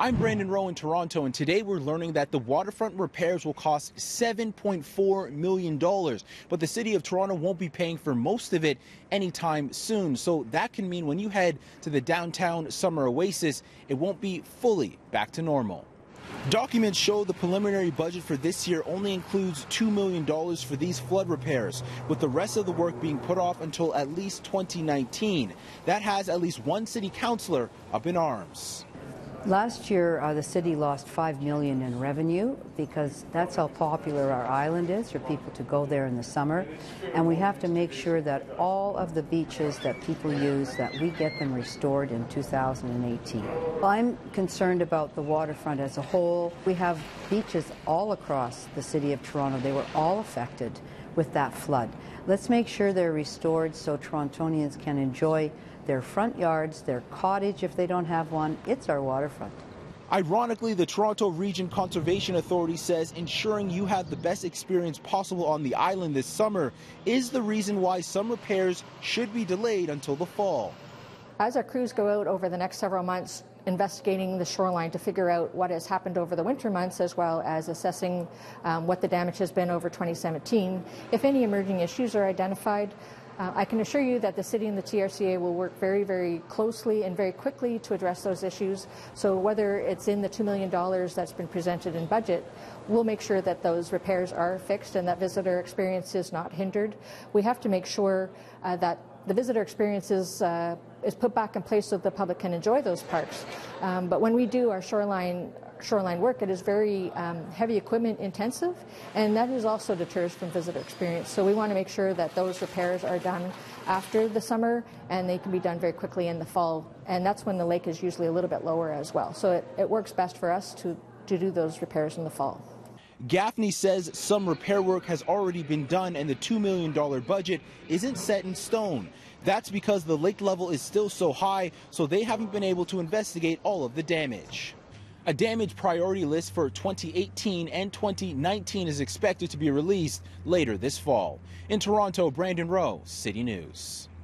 I'm Brandon Rowe in Toronto, and today we're learning that the waterfront repairs will cost $7.4 million. But the City of Toronto won't be paying for most of it anytime soon. So that can mean when you head to the downtown summer oasis, it won't be fully back to normal. Documents show the preliminary budget for this year only includes $2 million for these flood repairs, with the rest of the work being put off until at least 2019. That has at least one city councillor up in arms. Last year, the city lost $5 million in revenue because that's how popular our island is for people to go there in the summer. And we have to make sure that all of the beaches that people use, that we get them restored in 2018. I'm concerned about the waterfront as a whole. We have beaches all across the city of Toronto. They were all affected with that flood. Let's make sure they're restored so Torontonians can enjoy their front yards, their cottage if they don't have one. It's our waterfront. Ironically, the Toronto Region Conservation Authority says ensuring you have the best experience possible on the island this summer is the reason why some repairs should be delayed until the fall. As our crews go out over the next several months investigating the shoreline to figure out what has happened over the winter months, as well as assessing what the damage has been over 2017, if any emerging issues are identified, I can assure you that the City and the TRCA will work very, very closely and very quickly to address those issues. So whether it's in the $2 million that's been presented in budget, we'll make sure that those repairs are fixed and that visitor experience is not hindered. We have to make sure that the visitor experience is put back in place so the public can enjoy those parks. But when we do our shoreline work, it is very heavy equipment intensive, and that is also deters from visitor experience. So we want to make sure that those repairs are done after the summer, and they can be done very quickly in the fall, and that's when the lake is usually a little bit lower as well. So it works best for us to do those repairs in the fall. Gaffney says some repair work has already been done and the $2 million budget isn't set in stone. That's because the lake level is still so high, so they haven't been able to investigate all of the damage. A damage priority list for 2018 and 2019 is expected to be released later this fall. In Toronto, Brandon Rowe, City News.